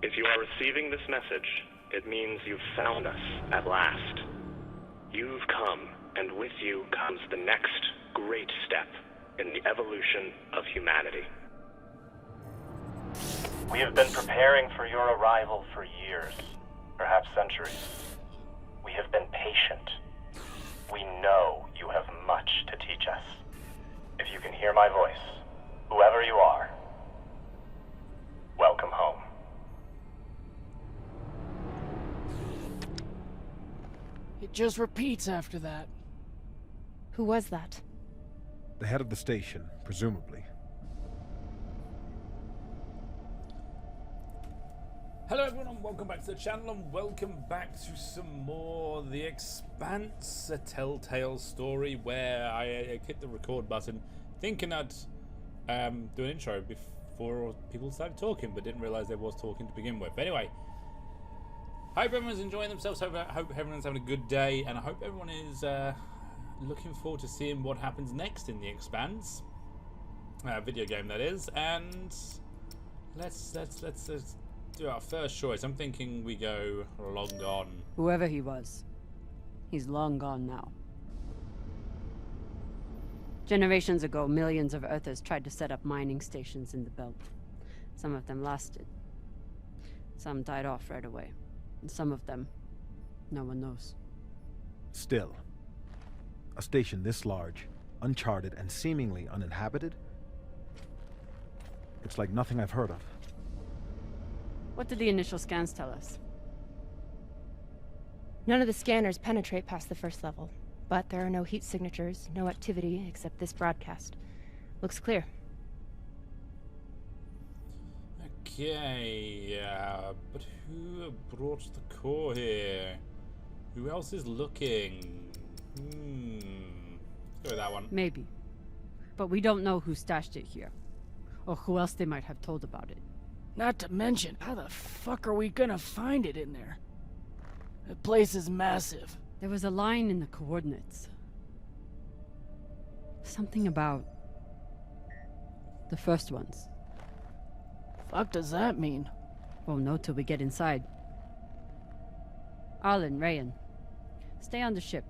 If you are receiving this message, it means you've found us at last. You've come, and with you comes the next great step in the evolution of humanity. We have been preparing for your arrival for years, perhaps centuries. We have been patient. We know you have much to teach us. If you can hear my voice, whoever you are, welcome home. It just repeats after that. Who was that? The head of the station, presumably. Hello everyone and welcome back to the channel and welcome back to some more The Expanse, a Telltale story where I hit the record button thinking I'd do an intro before people started talking, but didn't realise they was talking to begin with. Anyway, hope everyone's enjoying themselves, hope everyone's having a good day, and I hope everyone is looking forward to seeing what happens next in The Expanse, video game that is, and let's do our first choice. I'm thinking we go Long Gone. Whoever he was, he's long gone now. Generations ago, millions of Earthers tried to set up mining stations in the belt. Some of them lasted. Some died off right away. And some of them, no one knows. Still, a station this large, uncharted, and seemingly uninhabited? It's like nothing I've heard of. What did the initial scans tell us? None of the scanners penetrate past the first level, but there are no heat signatures, no activity except this broadcast. Looks clear. Okay, but who brought the core here? Who else is looking? Let's go with that one. Maybe. But we don't know who stashed it here, or who else they might have told about it. Not to mention, how the fuck are we gonna find it in there? The place is massive. There was a line in the coordinates. Something about the first ones. Fuck does that mean? Won't know till we get inside. Arlen, Rayan, stay on the ship.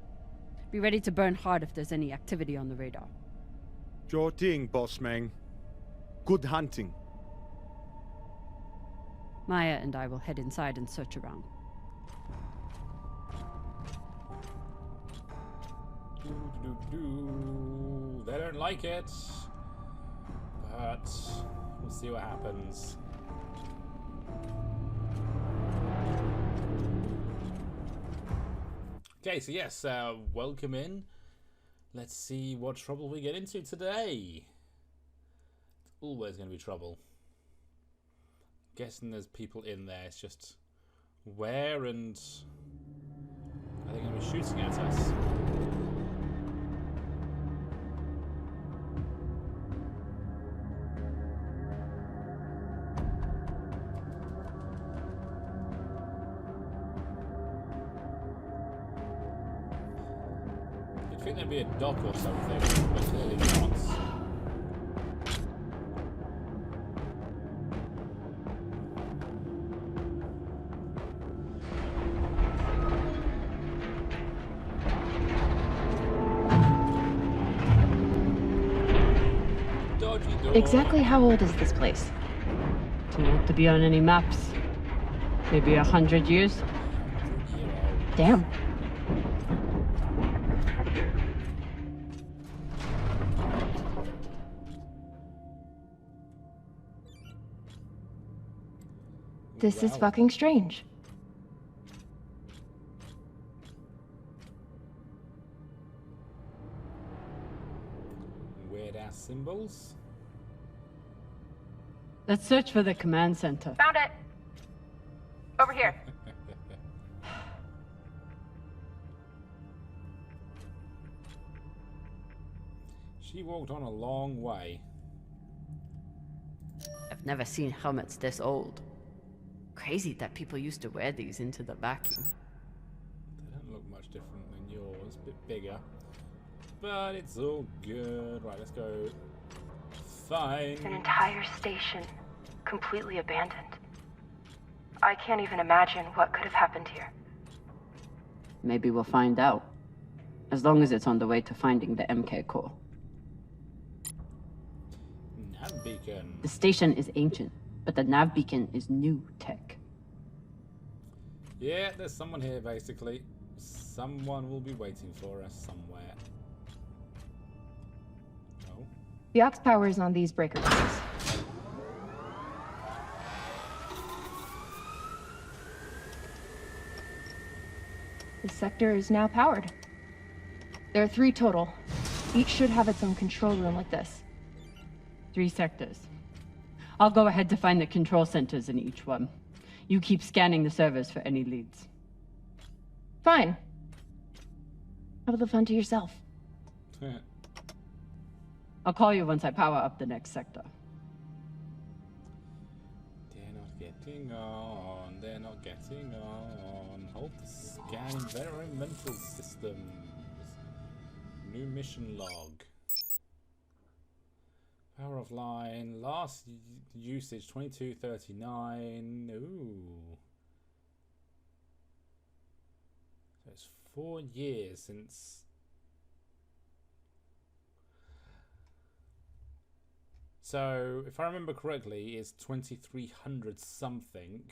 Be ready to burn hard if there's any activity on the radar. Sure thing, boss man. Good hunting. Maya and I will head inside and search around. They don't like it, but we'll see what happens. Okay, so yes, welcome in. Let's see what trouble we get into today. It's always going to be trouble. Guessing there's people in there. It's just where, and are they going to be shooting at us? You'd think there'd be a dock or something, but clearly not. Exactly how old is this place? Too old to be on any maps. Maybe 100 years? Damn. This is fucking strange. Weird ass symbols. Let's search for the command center. Found it. Over here. She walked on a long way. I've never seen helmets this old. Crazy that people used to wear these into the vacuum. They don't look much different than yours, a bit bigger. But it's all good. Right, let's go find... An entire station, completely abandoned. I can't even imagine what could have happened here. Maybe we'll find out. As long as it's on the way to finding the MK core. Nav beacon. The station is ancient, but the nav beacon is new tech. Yeah, there's someone here, basically. Someone will be waiting for us somewhere. Oh. The aux power is on these breaker boxes. The sector is now powered. There are 3 total. Each should have its own control room like this. 3 sectors. I'll go ahead to find the control centers in each one. You keep scanning the servers for any leads. Fine. Have the fun to yourself. I'll call you once I power up the next sector. They're not getting on. They're not getting on. Hold the scan environmental systems. New mission log. Power offline. Last usage 2239. Ooh. So it's 4 years since. So if I remember correctly, it's 2300 something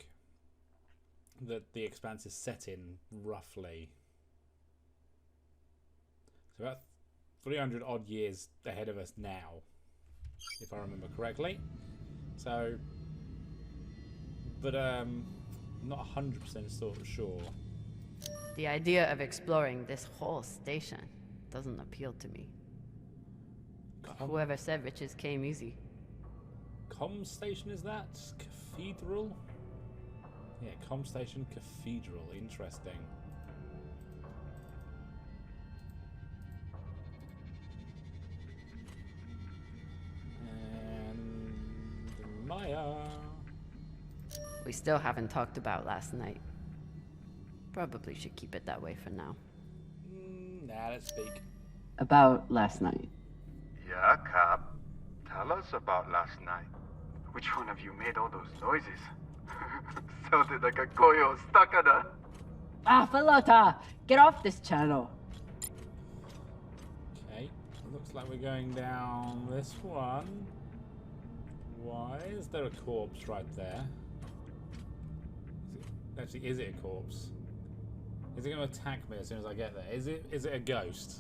that the Expanse is set in, roughly. So about 300 odd years ahead of us now, if I remember correctly. So, but not 100% sort of sure. The idea of exploring this whole station doesn't appeal to me. Whoever said riches came easy. Com station is that? Cathedral? Yeah, com station cathedral. Interesting. And Maya. We still haven't talked about last night. Probably should keep it that way for now. Nah, let's speak. About last night. Yeah, Cap. Tell us about last night. Which one of you made all those noises? Sounded like a koyo stuck on a... Ah, Falota! Get off this channel! Okay, looks like we're going down this one. Why is there a corpse right there? Is it a corpse? Is it going to attack me as soon as I get there? Is it a ghost?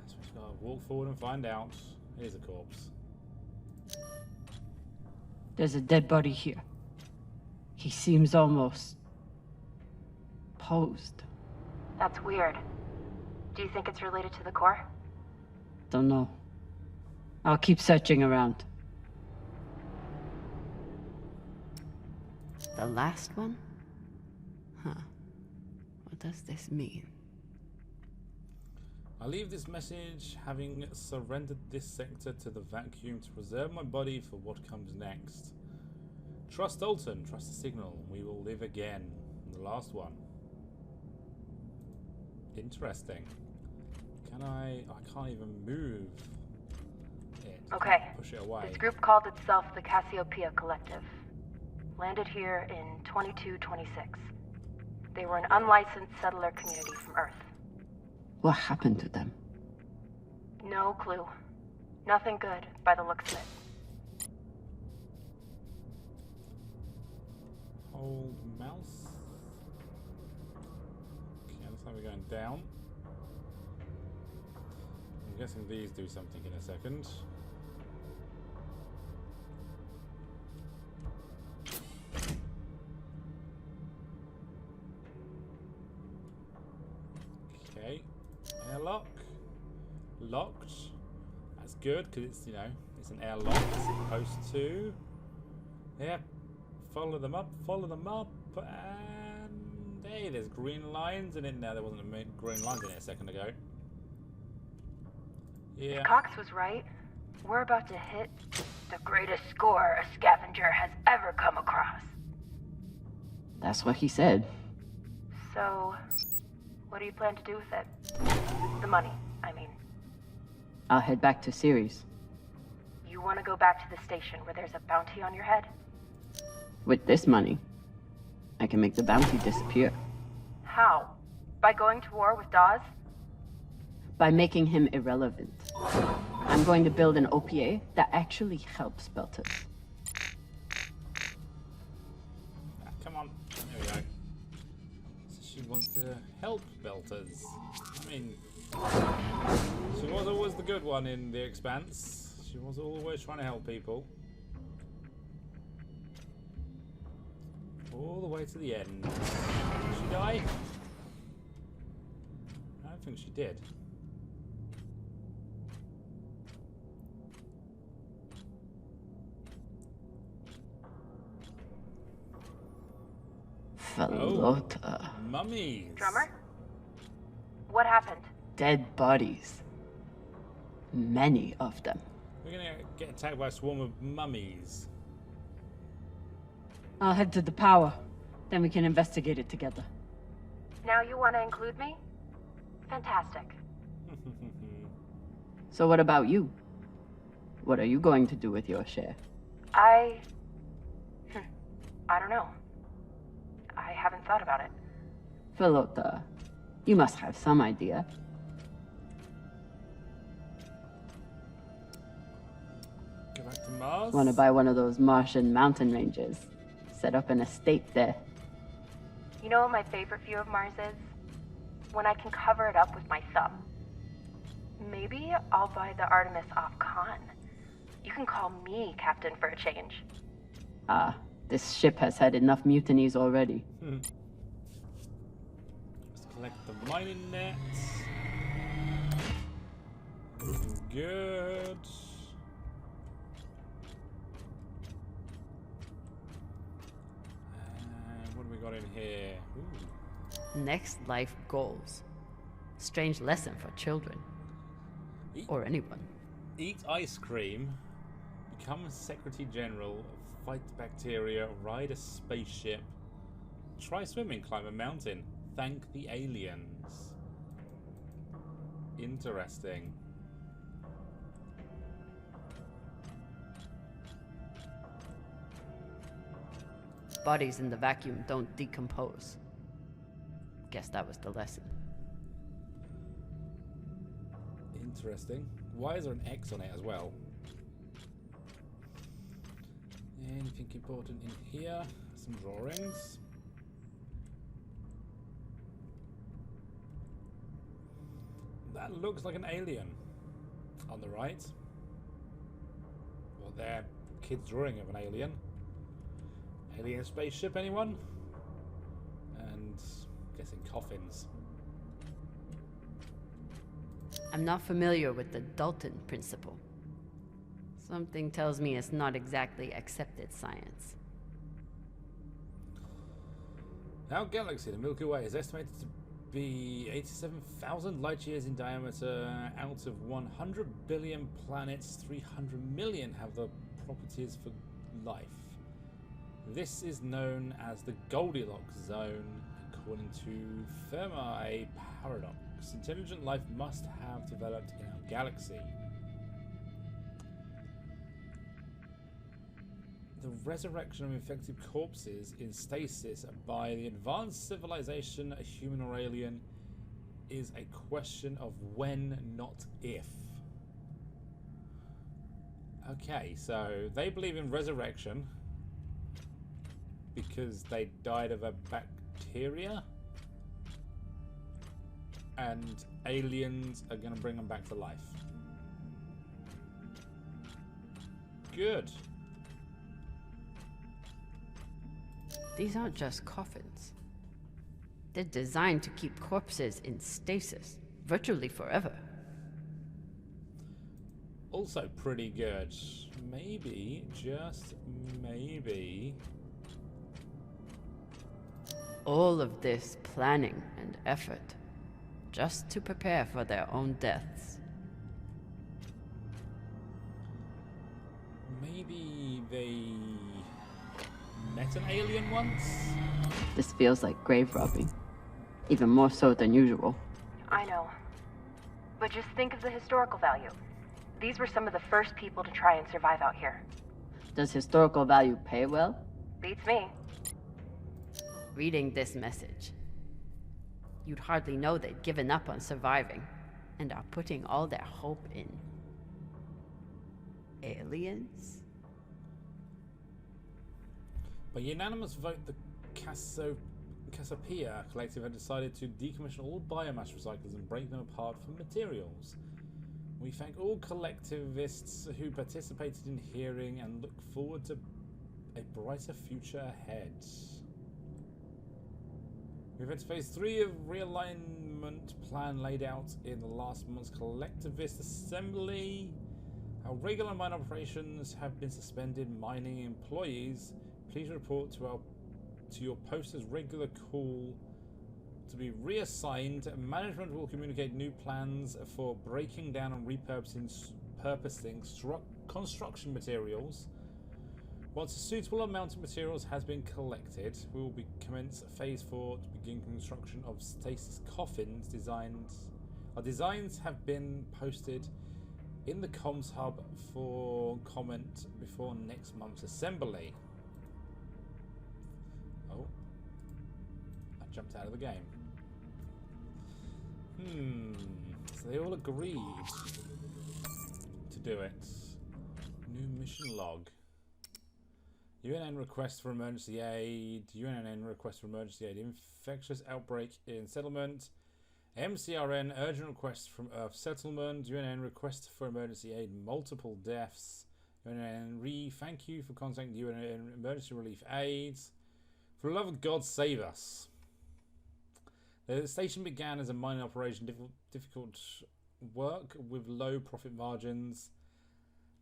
So we've got to walk forward and find out. It is a corpse. There's a dead body here. He seems almost... posed. That's weird. Do you think it's related to the core? Don't know. I'll keep searching around. The last one? Huh. What does this mean? I leave this message having surrendered this sector to the vacuum to preserve my body for what comes next. Trust Alton, trust the signal, we will live again. The last one. Interesting. I can't even move it. Okay. Push it away. This group called itself the Cassiopeia Collective. Landed here in 2226. They were an unlicensed settler community from Earth. What happened to them? No clue. Nothing good, by the looks of it. Hold mouse. Okay, looks like we're going down. I'm guessing these do something in a second. Okay, airlock. Locked. That's good because it's, you know, it's an airlock as opposed to. Yeah, follow them up, and hey, there's green lines in it now. There wasn't a green lines in it a second ago. Yeah. If Cox was right, we're about to hit the greatest score a scavenger has ever come across. That's what he said. So, what do you plan to do with it? The money, I mean. I'll head back to Series. You want to go back to the station where there's a bounty on your head? With this money, I can make the bounty disappear. How? By going to war with Dawes? By making him irrelevant. I'm going to build an OPA that actually helps Belters. Come on. There we go. So she wants to help Belters. I mean, she was always the good one in The Expanse. She was always trying to help people. All the way to the end. Did she die? I don't think she did. Falota. Mummies. Drummer? What happened? Dead bodies. Many of them. We're gonna get attacked by a swarm of mummies. I'll head to the power. Then we can investigate it together. Now you want to include me? Fantastic. So what about you? What are you going to do with your share? I don't know. I haven't thought about it. Falota, you must have some idea. Go back to Mars. Want to buy one of those Martian mountain ranges? Set up an estate there. You know what my favorite view of Mars is? When I can cover it up with my thumb. Maybe I'll buy the Artemis off Khan. You can call me captain for a change. Ah, this ship has had enough mutinies already. Let's collect the mining nets. Looking good. What do we got in here? Ooh. Next life goals. Strange lesson for children. Or anyone. Eat ice cream, become Secretary General, fight bacteria, ride a spaceship, try swimming, climb a mountain, thank the aliens. Interesting. Bodies in the vacuum don't decompose. Guess that was the lesson. Interesting. Why is there an X on it as well? Anything important in here? Some drawings. That looks like an alien on the right. Well, their kid's drawing of an alien. Alien spaceship, anyone? And guessing coffins. I'm not familiar with the Dalton principle. Something tells me it's not exactly accepted science. Our galaxy, the Milky Way, is estimated to be 87,000 light years in diameter. Out of 100 billion planets, 300 million have the properties for life. This is known as the Goldilocks zone, according to Fermi paradox. Intelligent life must have developed in our galaxy. The resurrection of infected corpses in stasis by the advanced civilization, a human or alien, is a question of when, not if. Okay, so they believe in resurrection because they died of a bacteria, and aliens are going to bring them back to life. Good. These aren't just coffins. They're designed to keep corpses in stasis, virtually forever. Also pretty good. Maybe, just maybe... All of this planning and effort, just to prepare for their own deaths. Maybe they met an alien once? This feels like grave robbing. Even more so than usual. I know. But just think of the historical value. These were some of the first people to try and survive out here. Does historical value pay well? Beats me. Reading this message, you'd hardly know they'd given up on surviving and are putting all their hope in aliens? By unanimous vote, the Cassiopeia Collective had decided to decommission all biomass recyclers and break them apart for materials. We thank all collectivists who participated in hearing and look forward to a brighter future ahead. We've entered phase 3 of realignment plan laid out in the last month's collectivist assembly. Our regular mine operations have been suspended. Mining employees, please report to your post as regular call to be reassigned. Management will communicate new plans for breaking down and repurposing construction materials. Once a suitable amount of materials has been collected, we will commence phase 4 to begin construction of stasis coffins. Our designs have been posted in the comms hub for comment before next month's assembly. Oh, I jumped out of the game. So they all agreed to do it. New mission log. UNN request for emergency aid. UNN request for emergency aid. Infectious outbreak in settlement. MCRN urgent request from Earth settlement. UNN request for emergency aid. Multiple deaths. UNN thank you for contacting UNN emergency relief aids. For the love of God, save us. The station began as a mining operation, difficult work with low profit margins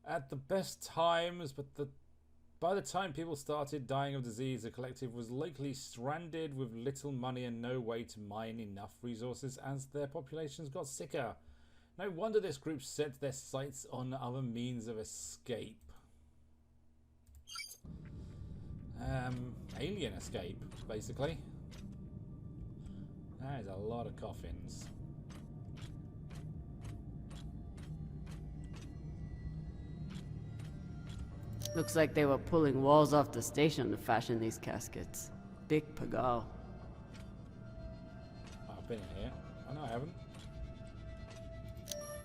at the best times, but by the time people started dying of disease, the collective was likely stranded with little money and no way to mine enough resources as their populations got sicker. No wonder this group set their sights on other means of escape. Alien escape, basically. That is a lot of coffins. Looks like they were pulling walls off the station to fashion these caskets. Big pagal. I've been in here. Oh no, I haven't.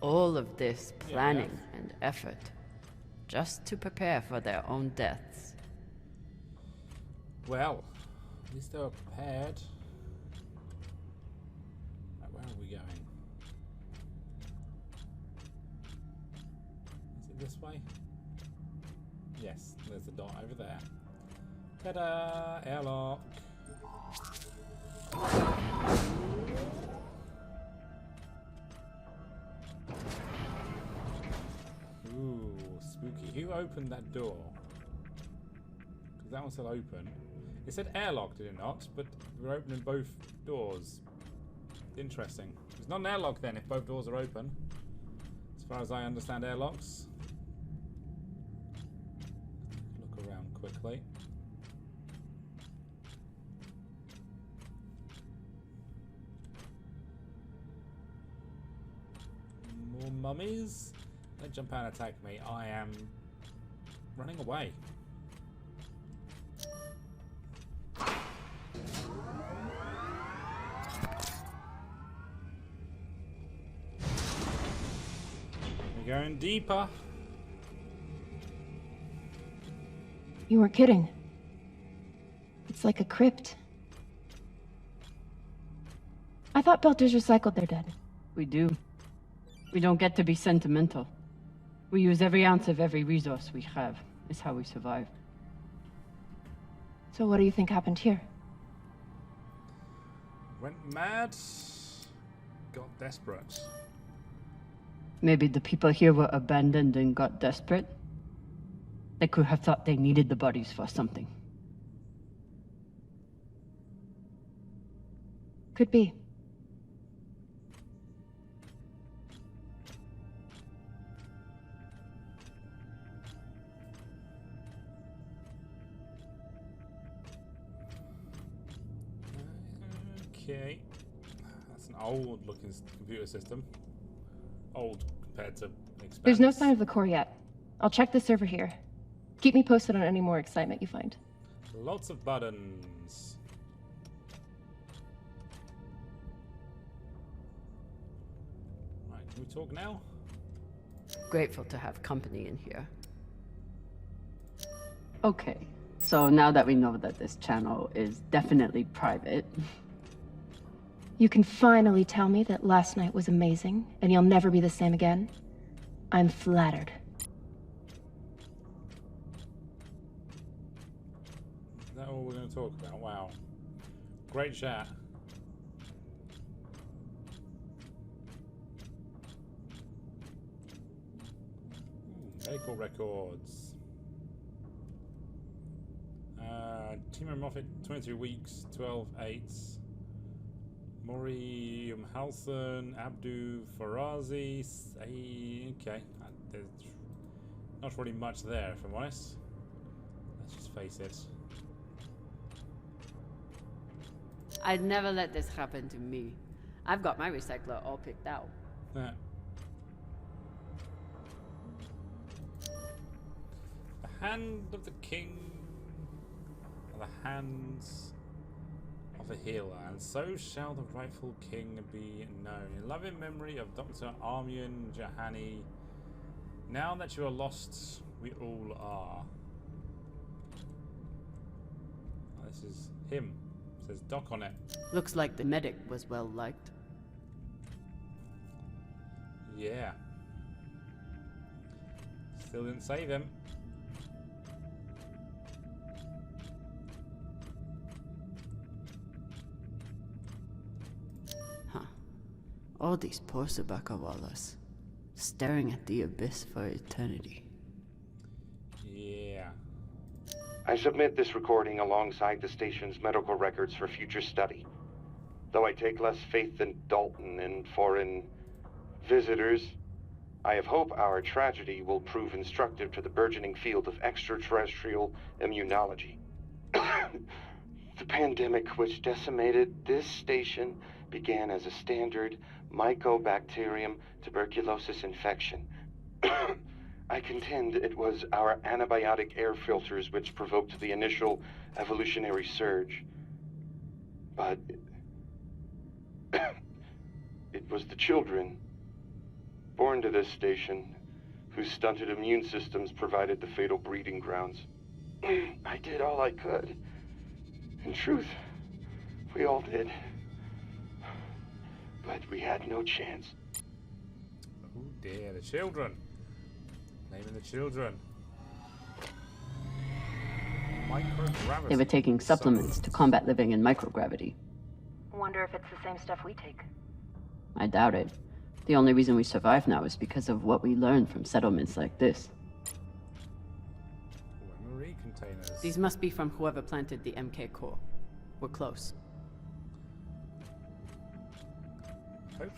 All of this planning and effort just to prepare for their own deaths. Well, at least they were prepared. Right, where are we going? Is it this way? Yes, there's the dot over there. Ta-da! Airlock! Ooh, spooky. Who opened that door? Because that one's still open. It said airlock, did it not? But we're opening both doors. Interesting. It's not an airlock then if both doors are open. As far as I understand airlocks. Look around quickly. More mummies? Don't jump out and attack me. I am running away. We're going deeper. You weren't kidding. It's like a crypt. I thought Belters recycled their dead. We do. We don't get to be sentimental. We use every ounce of every resource we have. It's how we survive. So what do you think happened here? Went mad. Got desperate. Maybe the people here were abandoned and got desperate. They could have thought they needed the bodies for something. Could be. Okay. That's an old looking computer system. Old compared to Expanse. There's no sign of the core yet. I'll check the server here. Keep me posted on any more excitement you find. Lots of buttons. Right, can we talk now? Grateful to have company in here. Okay, so now that we know that this channel is definitely private, You can finally tell me that last night was amazing, and you'll never be the same again? I'm flattered. Is that all we're going to talk about? Wow. Great chat. Medical records. Timur Moffat, 22 weeks, 12 eights. Maury Halson, Abdu Farazi. Okay. There's not really much there, if I'm honest. Let's just face it. I'd never let this happen to me. I've got my recycler all picked out. Yeah. The hand of the king are the hands of a healer, and so shall the rightful king be known. In loving memory of Dr. Armian Jahani, now that you are lost, we all are. Oh, this is him. It says Doc on it. Looks like the medic was well liked. Yeah. Still didn't save him. All these poor Sabakawalas, staring at the abyss for eternity. Yeah. I submit this recording alongside the station's medical records for future study. Though I take less faith than Dalton in foreign visitors, I have hope our tragedy will prove instructive to the burgeoning field of extraterrestrial immunology. The pandemic which decimated this station began as a standard Mycobacterium tuberculosis infection. I contend it was our antibiotic air filters which provoked the initial evolutionary surge. But it was the children born to this station whose stunted immune systems provided the fatal breeding grounds. I did all I could. In truth, we all did. But we had no chance. Oh dear, the children. Naming the children. Microgravity. they were taking supplements to combat living in microgravity. Wonder if it's the same stuff we take. I doubt it. The only reason we survive now is because of what we learned from settlements like this. Memory containers. These must be from whoever planted the MK core. We're close.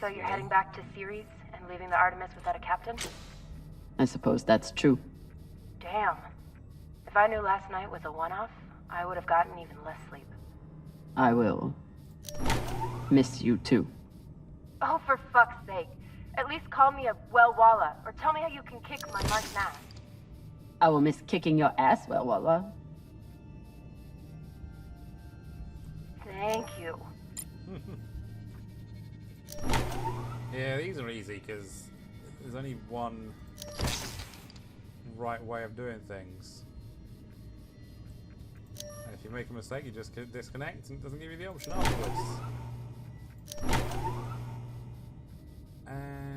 So you're heading back to Ceres and leaving the Artemis without a captain? I suppose that's true. Damn. If I knew last night was a one-off, I would have gotten even less sleep. I will miss you too. Oh, for fuck's sake. At least call me a well-walla, or tell me how you can kick my Mark's ass. I will miss kicking your ass, well, Walla. Thank you. Yeah, these are easy because there's only one right way of doing things. And if you make a mistake, you just disconnect and it doesn't give you the option afterwards. And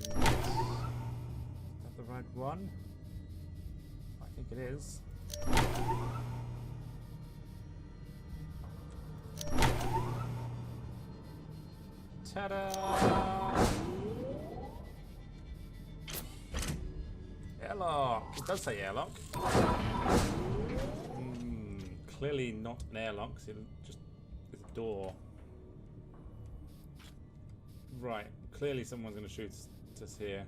is that the right one? I think it is. Ta-da! Airlock! It does say airlock. Clearly not an airlock, because it just is a door. Right, clearly someone's going to shoot us here.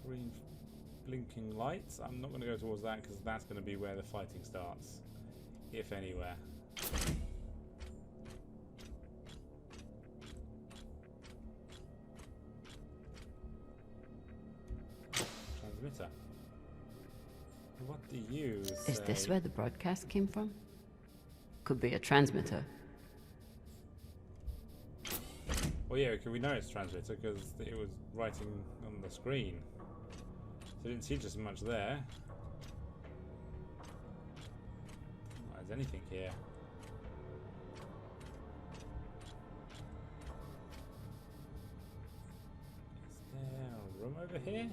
Green blinking lights. I'm not going to go towards that because that's going to be where the fighting starts. If anywhere. transmitter. What do you say? Is this where the broadcast came from? Could be a transmitter. Well, yeah, we know it's transmitter because it was writing on the screen. So it didn't teach us much there. Not there's anything here. Is there a room over here?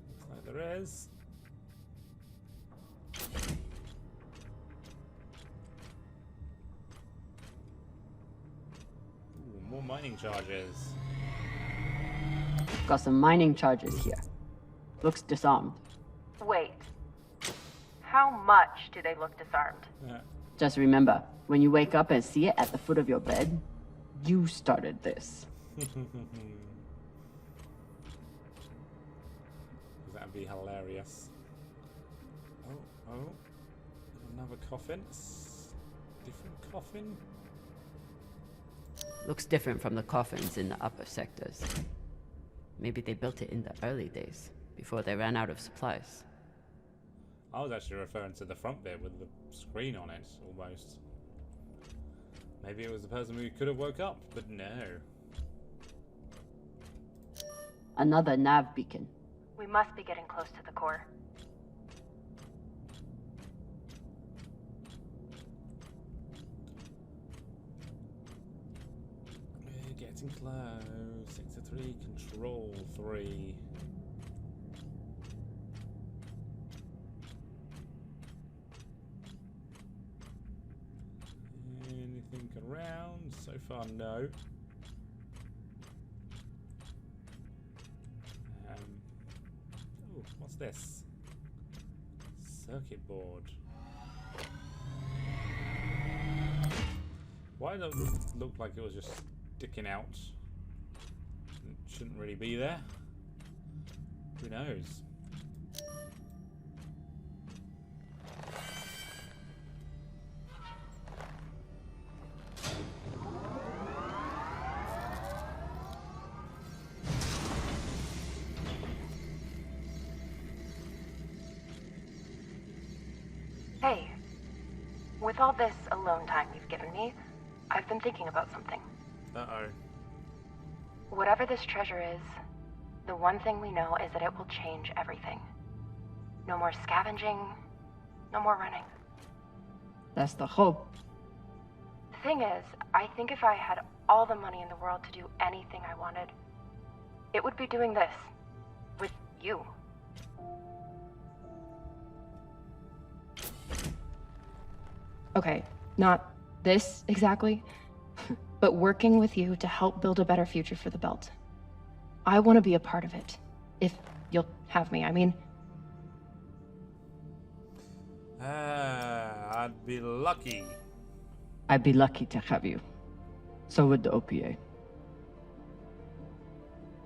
Looks like there is. Ooh, more mining charges. Got some mining charges here. Looks disarmed. Wait. How much do they look disarmed? Yeah. Just remember, when you wake up and see it at the foot of your bed, you started this. That'd be hilarious. Oh, another coffin. Different coffin. Looks different from the coffins in the upper sectors. Maybe they built it in the early days, before they ran out of supplies. I was actually referring to the front bit with the screen on it, almost. Maybe it was the person who could have woke up, but no. Another nav beacon. We must be getting close to the core. We're getting close. Sector 3, Control 3. Anything around? So far, no. Oh, what's this? Circuit board. Why does it look like it was just sticking out? It shouldn't really be there. Who knows? Hey, with all this alone time you've given me, I've been thinking about something. Uh-oh. Whatever this treasure is, the one thing we know is that it will change everything. No more scavenging, no more running. That's the hope. The thing is, I think if I had all the money in the world to do anything I wanted, it would be doing this. With you. Okay, not this exactly, but working with you to help build a better future for the Belt. I want to be a part of it. If you'll have me, I mean. I'd be lucky. I'd be lucky to have you. So would the OPA.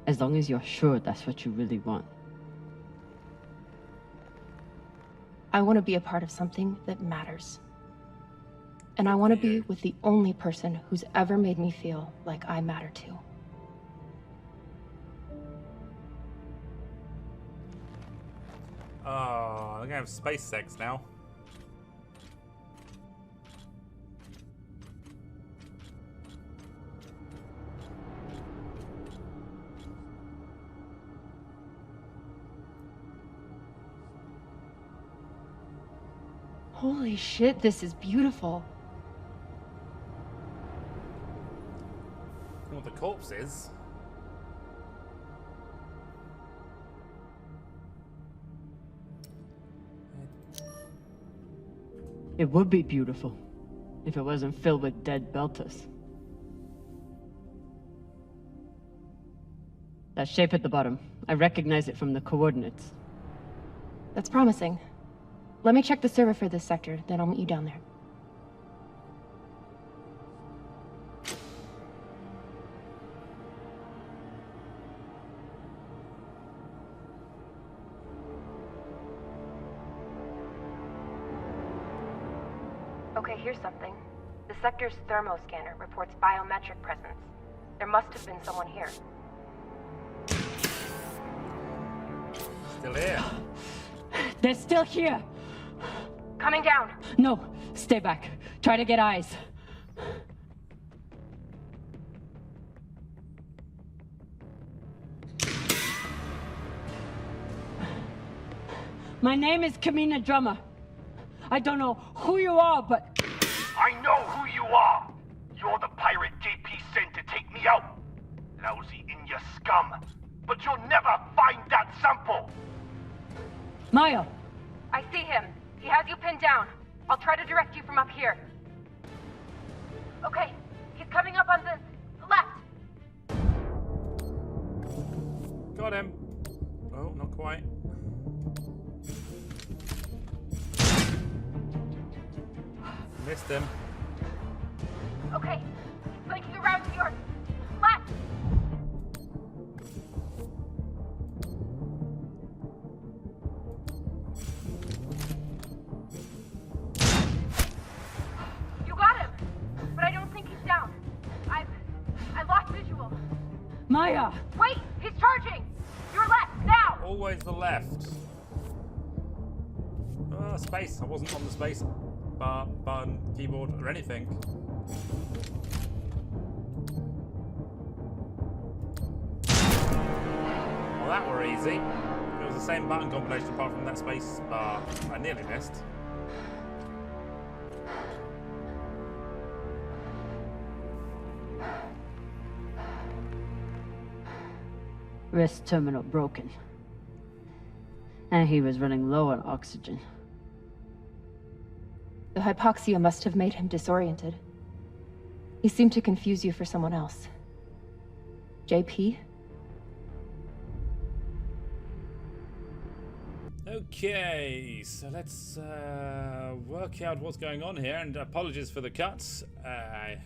As long as you're sure that's what you really want. I want to be a part of something that matters. And I want to be with the only person who's ever made me feel like I matter too. Oh, I'm gonna have space sex now. Holy shit, this is beautiful. What the corpse is? It would be beautiful if it wasn't filled with dead Belters. That shape at the bottom, I recognize it from the coordinates. That's promising. Let me check the server for this sector, then I'll meet you down there. Okay, here's something. The sector's thermoscanner reports biometric presence. There must have been someone here. Still here. They're still here. Coming down. No, stay back. Try to get eyes. My name is Camina Drummer. I don't know who you are, but... I know who you are! You're the pirate JP sent to take me out! Lousy in your scum! But you'll never find that sample! Maya! I see him. He has you pinned down. I'll try to direct you from up here. Okay, he's coming up on the left. Got him. Oh, not quite. Missed him. Okay, he's flanking around to your left. You got him, but I don't think he's down. I lost visual. Maya! Wait, he's charging. Your left now. Always the left. Space. I wasn't on the space bar, button, keyboard, or anything. Well, that were easy. It was the same button combination apart from that space bar. I nearly missed. Wrist terminal broken. And he was running low on oxygen. The hypoxia must have made him disoriented. He seemed to confuse you for someone else. JP? Okay, so let's work out what's going on here, and apologies for the cuts. It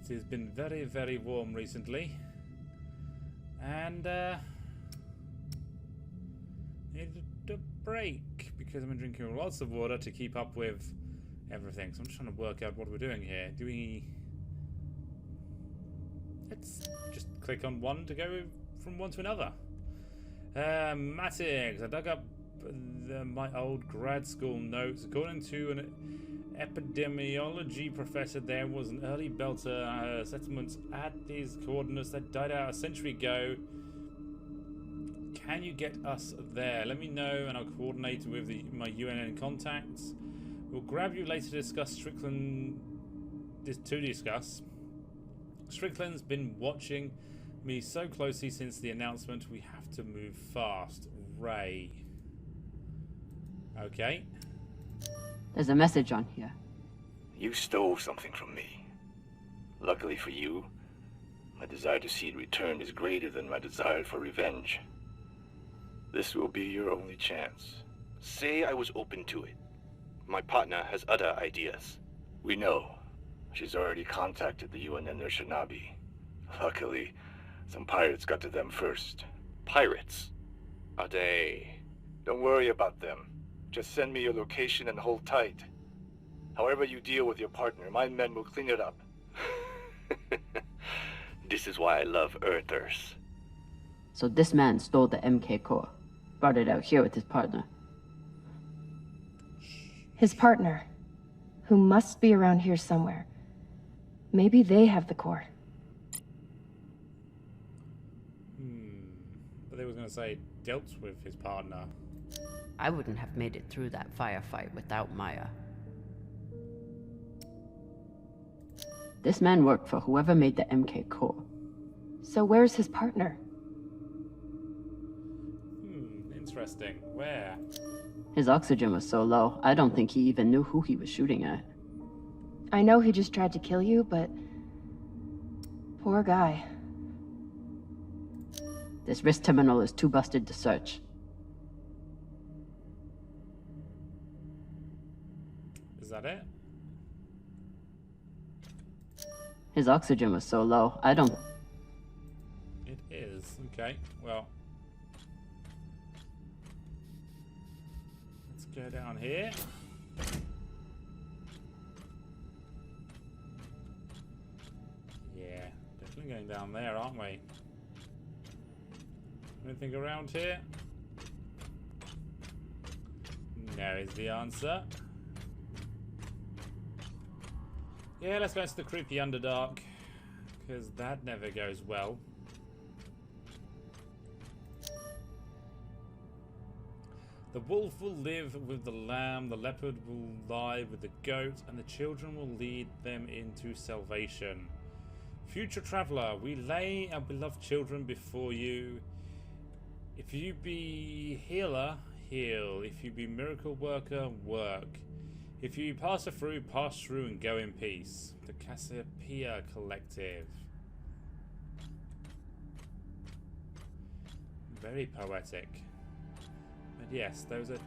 has been very, very warm recently, and needed a break because I've been drinking lots of water to keep up with everything. So I'm just trying to work out what we're doing here. Let's just click on one to go from one to another. Matics. I dug up my old grad school notes. According to an epidemiology professor, there was an early Belter settlement at these coordinates that died out a century ago. Can you get us there? Let me know and I'll coordinate with my UNN contacts. We'll grab you later to discuss Strickland's been watching me so closely since the announcement. We have to move fast. Ray. Okay. There's a message on here. You stole something from me. Luckily for you, my desire to see it returned is greater than my desire for revenge. This will be your only chance. Say I was open to it. My partner has other ideas. We know. She's already contacted the UNN Shinabi. Luckily, some pirates got to them first. Pirates? Are they? Don't worry about them. Just send me your location and hold tight. However you deal with your partner, my men will clean it up. This is why I love Earthers. So this man stole the MK core. Brought it out here with his partner. His partner, who must be around here somewhere. Maybe they have the core. But they was going to say dealt with his partner. I wouldn't have made it through that firefight without Maya. This man worked for whoever made the MK core. So where's his partner? Interesting. Where? His oxygen was so low, I don't think he even knew who he was shooting at. I know he just tried to kill you, but... poor guy. This wrist terminal is too busted to search. Is that it? His oxygen was so low, I don't... It is. Okay, well... let's go down here. Yeah, definitely going down there, aren't we? Anything around here? No is the answer. Yeah, let's go into the creepy Underdark, because that never goes well. The wolf will live with the lamb, the leopard will lie with the goat, and the children will lead them into salvation. Future traveler, we lay our beloved children before you. If you be healer, heal. If you be miracle worker, work. If you pass through and go in peace. The Cassiopeia Collective. Very poetic. But yes, those are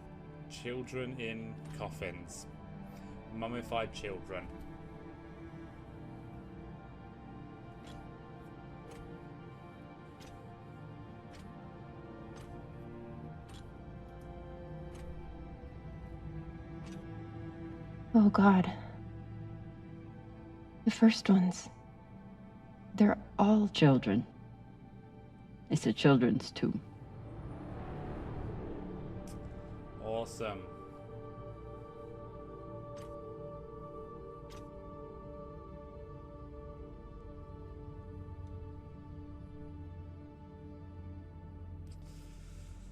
children in coffins. Mummified children. Oh God. The first ones. They're all Children. It's a children's tomb. Awesome.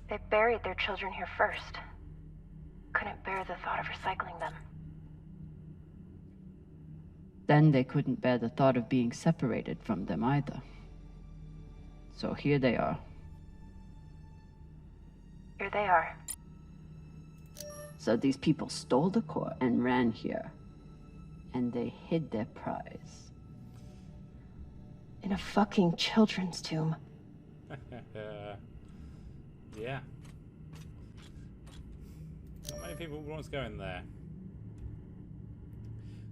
They buried their children here first. Couldn't bear the thought of recycling them. Then they couldn't bear the thought of being separated from them either. So here they are. Here they are. So these people stole the core and ran here. And they hid their prize. in a fucking children's tomb. Yeah. Not many people want to go in there.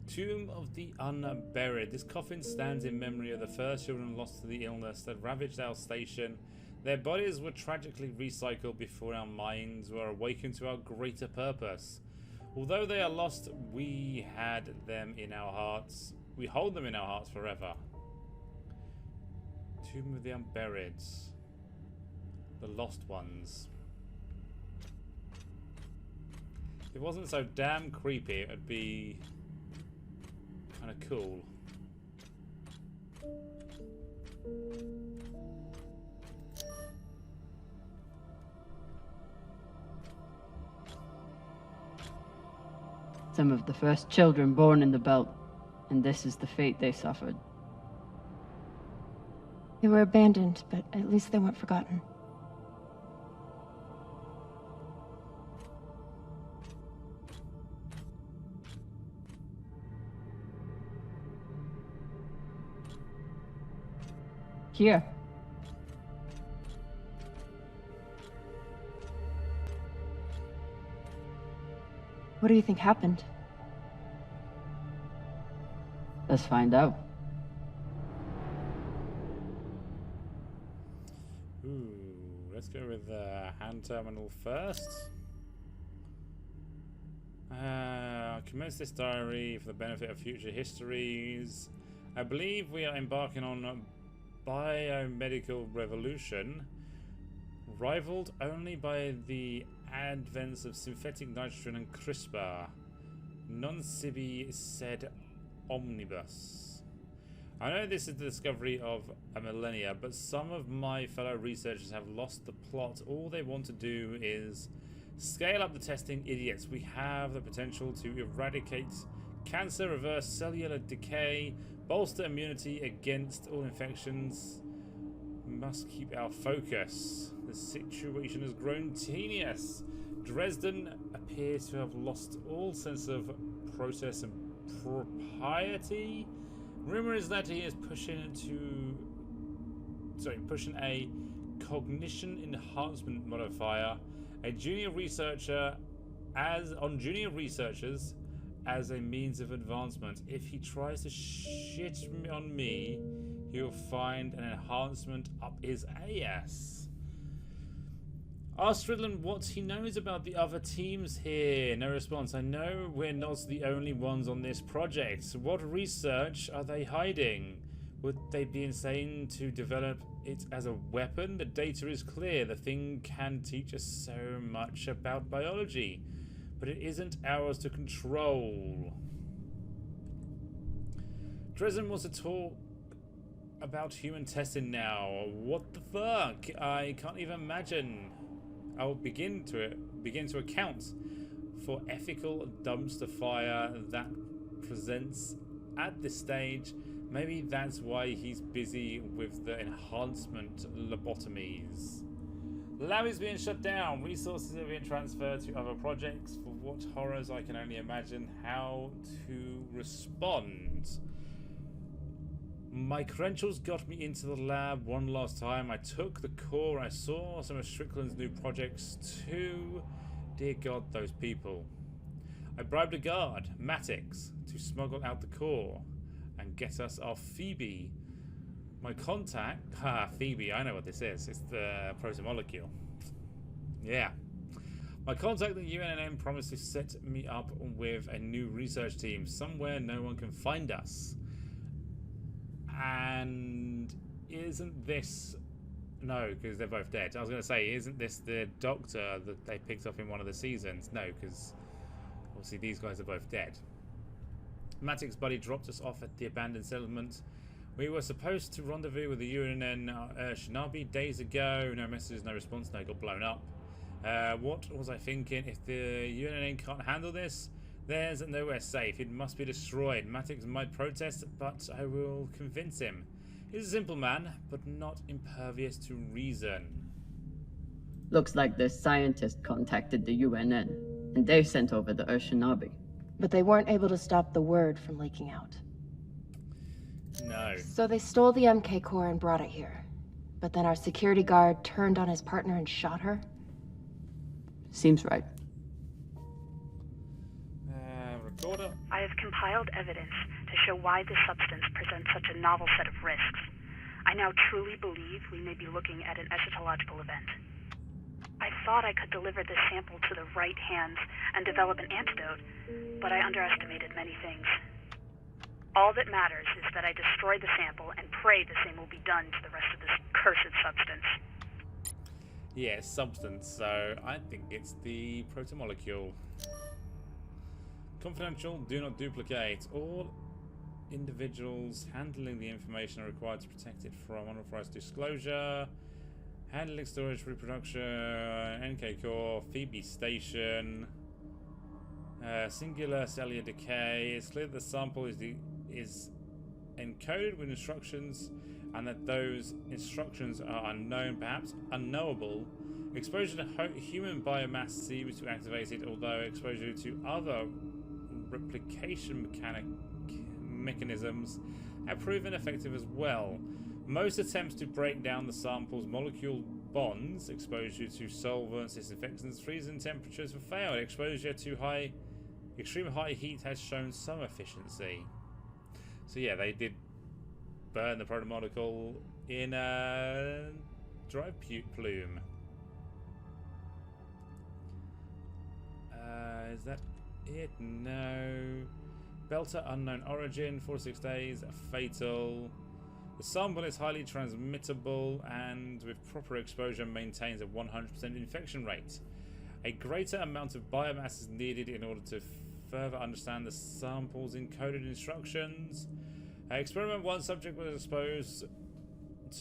Tomb of the Unburied. This coffin stands in memory of the first children lost to the illness that ravaged our station. Their bodies were tragically recycled before our minds were awakened to our greater purpose. Although they are lost, we had them in our hearts. We hold them in our hearts forever. Tomb of the Unburied. The lost ones. If it wasn't so damn creepy, it would be kind of cool. Some of the first children born in the belt, and this is the fate they suffered. They were abandoned, but at least they weren't forgotten. Here. What do you think happened? Let's find out. Ooh, let's go with the hand terminal first. Commence this diary for the benefit of future histories. I believe we are embarking on a biomedical revolution, rivaled only by the advents of synthetic nitrogen and CRISPR. Non sibi sed omnibus. I know this is the discovery of a millennia, but some of my fellow researchers have lost the plot. All they want to do is scale up the testing. Idiots. We have the potential to eradicate cancer, reverse cellular decay, bolster immunity against all infections. We must keep our focus. The situation has grown tedious. Dresden appears to have lost all sense of process and propriety. Rumor is that he is pushing a cognition enhancement modifier, a junior researcher on junior researchers as a means of advancement. If he tries to shit on me, he'll find an enhancement up his ass. Ask Stridland what he knows about the other teams here. No response. I know we're not the only ones on this project. What research are they hiding? Would they be insane to develop it as a weapon? The data is clear. The thing can teach us so much about biology. but it isn't ours to control. Dresden wants to talk about human testing now. What the fuck? I can't even imagine. I'll begin to account for ethical dumpster fire that presents at this stage. Maybe that's why he's busy with the enhancement lobotomies. The lab is being shut down. Resources are being transferred to other projects. For what horrors, I can only imagine how to respond. My credentials got me into the lab one last time. I took the core. I saw some of Strickland's new projects too. Dear God, those people. I bribed a guard, Matix, to smuggle out the core and get us our Phoebe. My contact... Phoebe, I know what this is. It's the protomolecule. Yeah. My contact at UNN promised to set me up with a new research team somewhere no one can find us. And isn't this... No, because they're both dead. I was going to say, isn't this the doctor that they picked up in one of the seasons? No, because obviously these guys are both dead. Matic's buddy dropped us off at the abandoned settlement. We were supposed to rendezvous with the UNN Shinabi days ago. No messages, no response, no, got blown up. What was I thinking? If the UNN can't handle this, there's nowhere safe. It must be destroyed. Matix might protest, but I will convince him. He's a simple man, but not impervious to reason. Looks like the scientist contacted the UNN, and they sent over the Shinabi. But they weren't able to stop the word from leaking out. No. So they stole the MK core and brought it here. But then our security guard turned on his partner and shot her? Seems right. Recorder. I have compiled evidence to show why this substance presents such a novel set of risks. I now truly believe we may be looking at an eschatological event. I thought I could deliver this sample to the right hands and develop an antidote, but I underestimated many things. All that matters is that I destroy the sample and pray the same will be done to the rest of this cursed substance. Yeah, substance, so I think it's the protomolecule. Confidential, do not duplicate. All individuals handling the information are required to protect it from unauthorized disclosure. Handling, storage, reproduction, NK core, Phoebe station, singular cellular decay. It's clear that the sample is encoded with instructions and that those instructions are unknown, perhaps unknowable. Exposure to human biomass seems to activate it, although exposure to other replication mechanisms have proven effective as well. Most attempts to break down the sample's molecule bonds, exposure to solvents, disinfectants, freezing temperatures have failed. Exposure to extreme high heat has shown some efficiency. So yeah, they did burn the protomolecule in a dry plume. Is that it? No. Belter, unknown origin, 4 to 6 days, fatal. The sample is highly transmittable and with proper exposure maintains a 100% infection rate. A greater amount of biomass is needed in order to further understand the sample's encoded instructions. Experiment 1, subject was exposed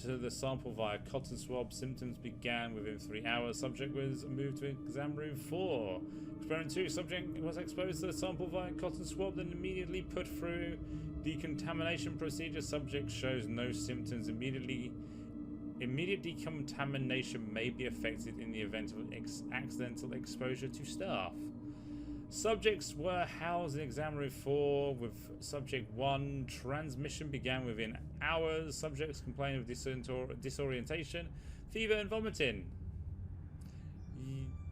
to the sample via cotton swab. Symptoms began within 3 hours. Subject was moved to exam room 4. Experiment 2, subject was exposed to the sample via cotton swab, then immediately put through decontamination procedure. Subject shows no symptoms. Immediate decontamination may be affected in the event of accidental exposure to staff. Subjects were housed in exam room 4 with subject 1. Transmission began within hours. Subjects complained of disorientation, fever and vomiting.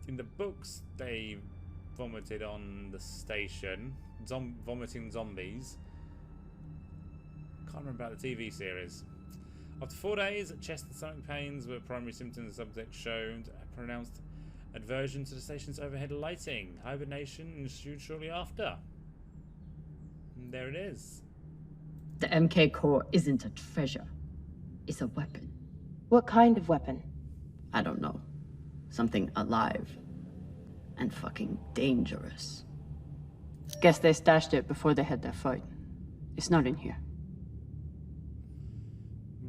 In the books, they vomited on the station. Vomiting zombies. Can't remember about the TV series. After 4 days, chest and stomach pains were primary symptoms. The subject showed a pronounced aversion to the station's overhead lighting. Hibernation ensued shortly after. And there it is. The MK core isn't a treasure. It's a weapon. What kind of weapon? I don't know. Something alive. And fucking dangerous. Guess they stashed it before they had their fight. It's not in here.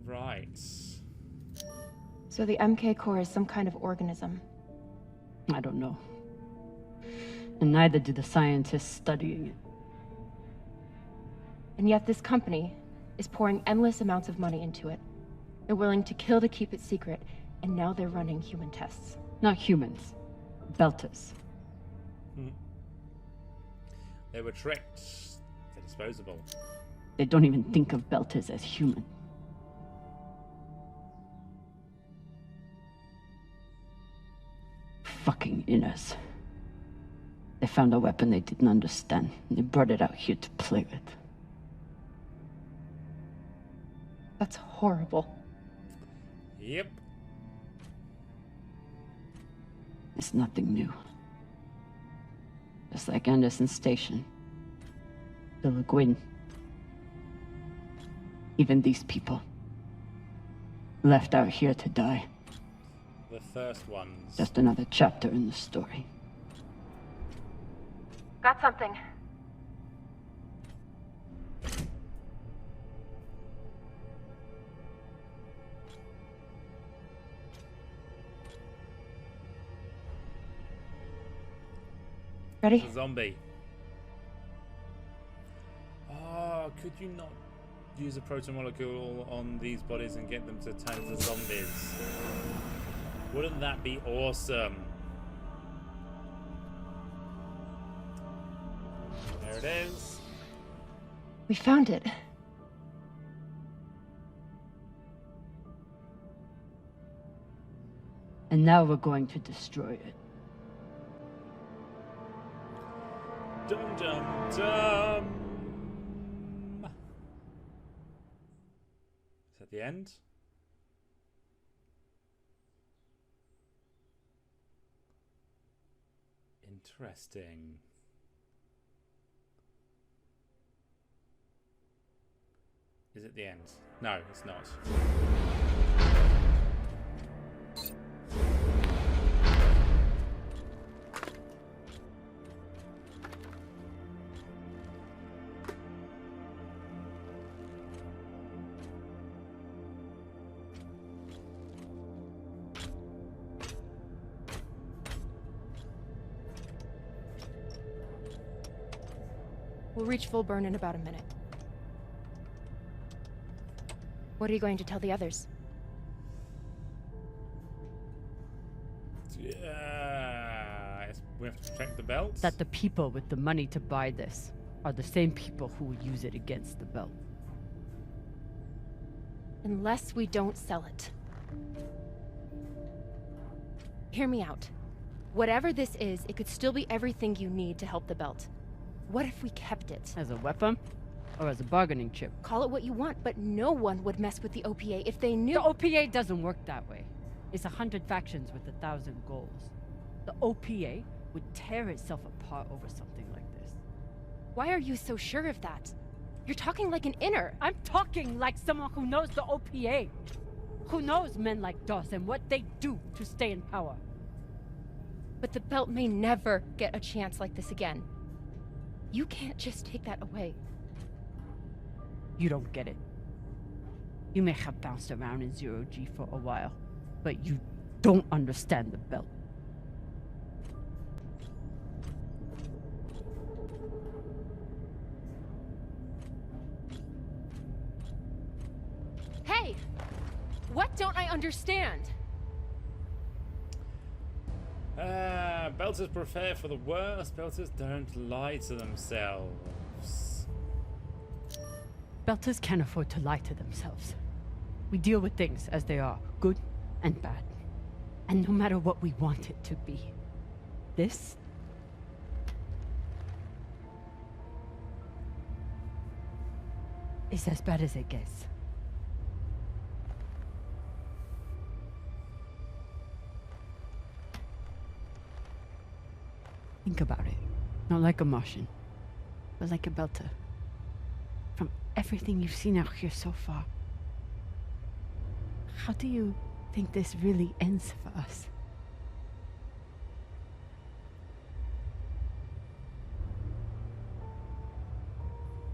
Right. So the MK core is some kind of organism. I don't know. And neither do the scientists studying it. And yet this company is pouring endless amounts of money into it. They're willing to kill to keep it secret, and now they're running human tests. Not humans. Belters. They were tricked. They're disposable. They don't even think of Belters as human. Fucking Immerse. They found a weapon they didn't understand, and they brought it out here to play with. That's horrible. Yep. It's nothing new. Just like Anderson Station. The Lagoon. Even these people. Left out here to die. The first ones. Just another chapter in the story. Got something. Ready? It's a zombie. Oh, could you not use a protomolecule on these bodies and get them to turn to zombies? Wouldn't that be awesome? There it is. We found it. And now we're going to destroy it. Dum dum dum. Is that the end? Interesting. Is it the end? No, it's not. We'll reach full burn in about a minute. What are you going to tell the others? We have to protect the belts? That the people with the money to buy this are the same people who will use it against the belt. Unless we don't sell it. Hear me out. Whatever this is, it could still be everything you need to help the belt. What if we kept it? As a weapon? Or as a bargaining chip? Call it what you want, but no one would mess with the OPA if they knew— The OPA doesn't work that way. It's 100 factions with 1,000 goals. The OPA would tear itself apart over something like this. Why are you so sure of that? You're talking like an inner. I'm talking like someone who knows the OPA. Who knows men like Doss and what they do to stay in power. But the belt may never get a chance like this again. You can't just take that away. You don't get it. You may have bounced around in zero-G for a while, but you don't understand the belt. Hey! What don't I understand? Belters prepare for the worst. Belters don't lie to themselves. Belters can't afford to lie to themselves. We deal with things as they are, good and bad. And no matter what we want it to be, this is as bad as it gets. Think about it. Not like a Martian, but like a Belter. From everything you've seen out here so far, how do you think this really ends for us?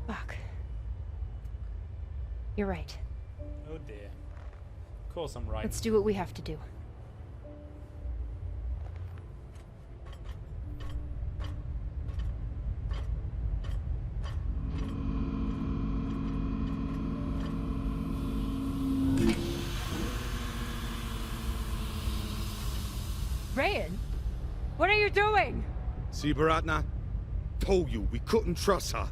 Fuck. You're right. Oh dear. Of course I'm right. Let's do what we have to do. Rayan, what are you doing? See, Baratna? Told you we couldn't trust her.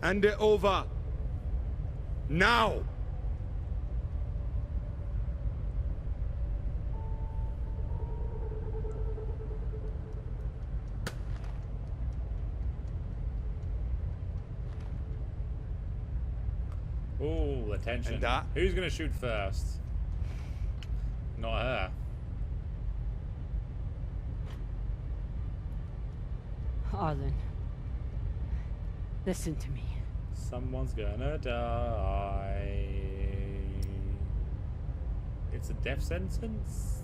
Hand it over. Now! Ooh, attention. And that? Who's gonna shoot first? Not her. Arlen, listen to me. Someone's gonna die. It's a death sentence?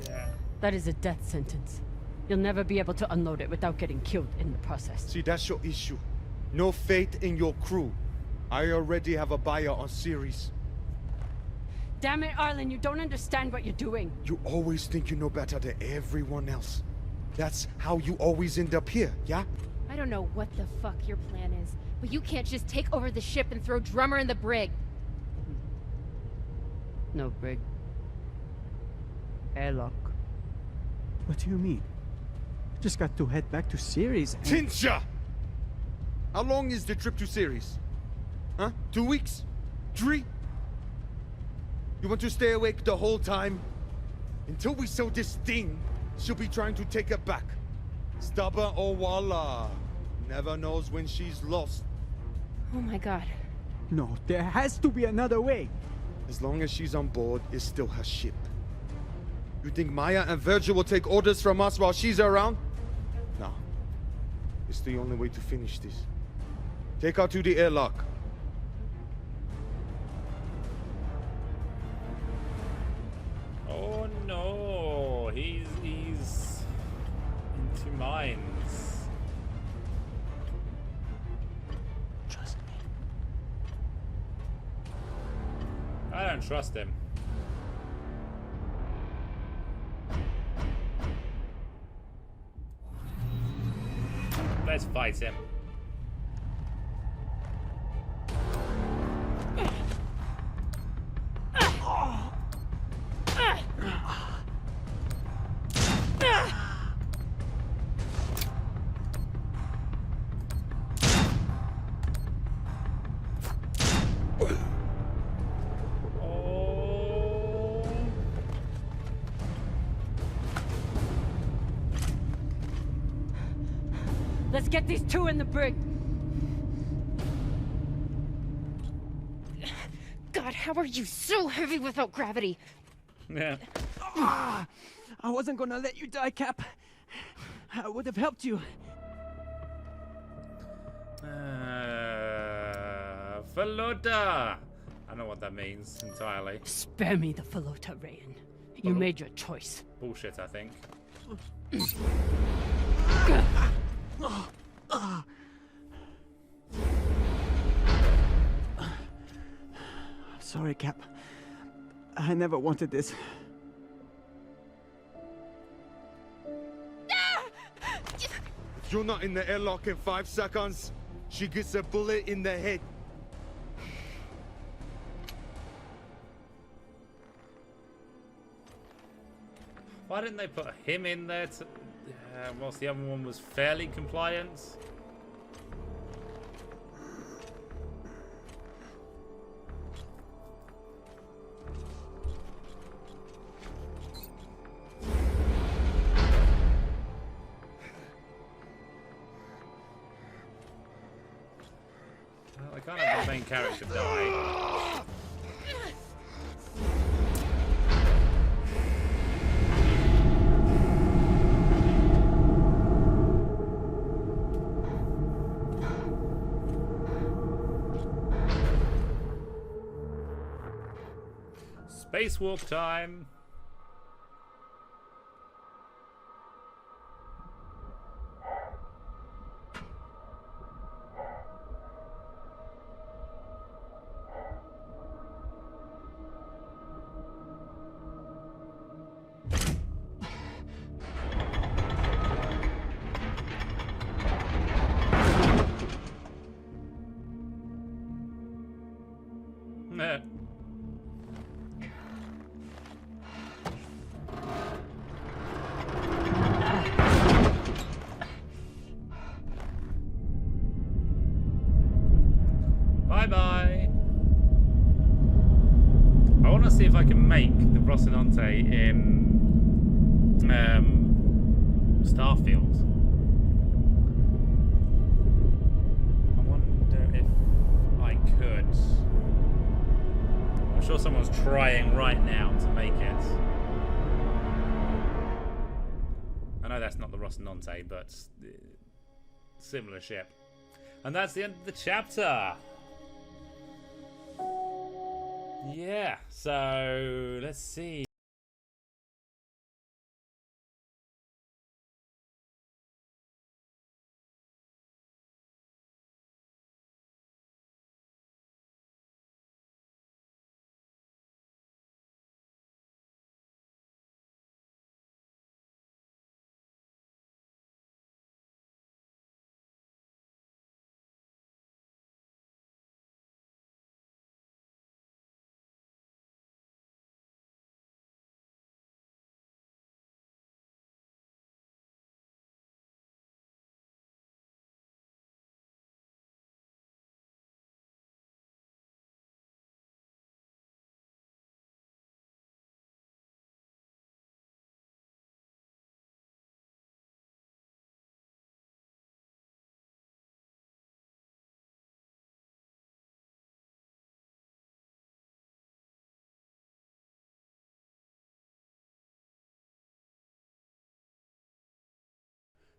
Yeah. That is a death sentence. You'll never be able to unload it without getting killed in the process. See, that's your issue. No faith in your crew. I already have a buyer on Series. Damn it, Arlen, you don't understand what you're doing. You always think you know better than everyone else. That's how you always end up here, yeah? I don't know what the fuck your plan is, but you can't just take over the ship and throw Drummer in the brig. No brig. Airlock. What do you mean? Just got to head back to Series and... Tinsha! How long is the trip to Series? Huh? 2 weeks? 3? You want to stay awake the whole time? Until we sell this thing, she'll be trying to take it back. Stubborn or walla. Never knows when she's lost. Oh my god. No, there has to be another way. As long as she's on board, it's still her ship. You think Maya and Virgil will take orders from us while she's around? No. It's the only way to finish this. Take her to the airlock. Oh no, he's into mines. Trust me. I don't trust him. Let's fight him. Let's get these two in the brig. God, how are you so heavy without gravity? Yeah. I wasn't gonna let you die, Cap. I would have helped you. Falota! I know what that means entirely. Spare me the Falota, Rayan. You made your choice. Bullshit, I think. Sorry, Cap. I never wanted this. If you're not in the airlock in 5 seconds, she gets a bullet in the head. Why didn't they put him in there to... whilst the other one was fairly compliant? Well, I can't have the main character die. Spacewalk time. make the Rocinante in Starfield. I wonder if I could. I'm sure someone's trying right now to make it. I know that's not the Rocinante, but similar ship. And that's the end of the chapter. Yeah, so let's see.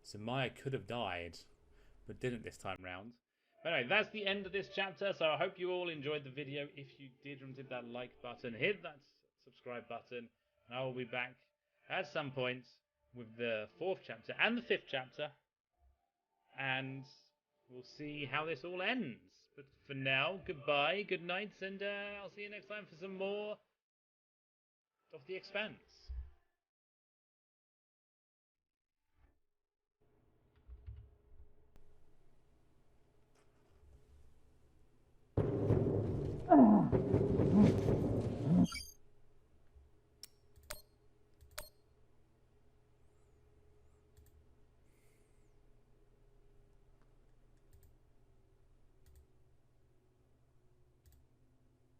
So Maya could have died, but didn't this time round. But anyway, that's the end of this chapter, so I hope you all enjoyed the video. If you did, remember to hit that like button, hit that subscribe button, and I will be back at some point with the 4th chapter and the 5th chapter, and we'll see how this all ends. But for now, goodbye, good night, and I'll see you next time for some more of The Expanse.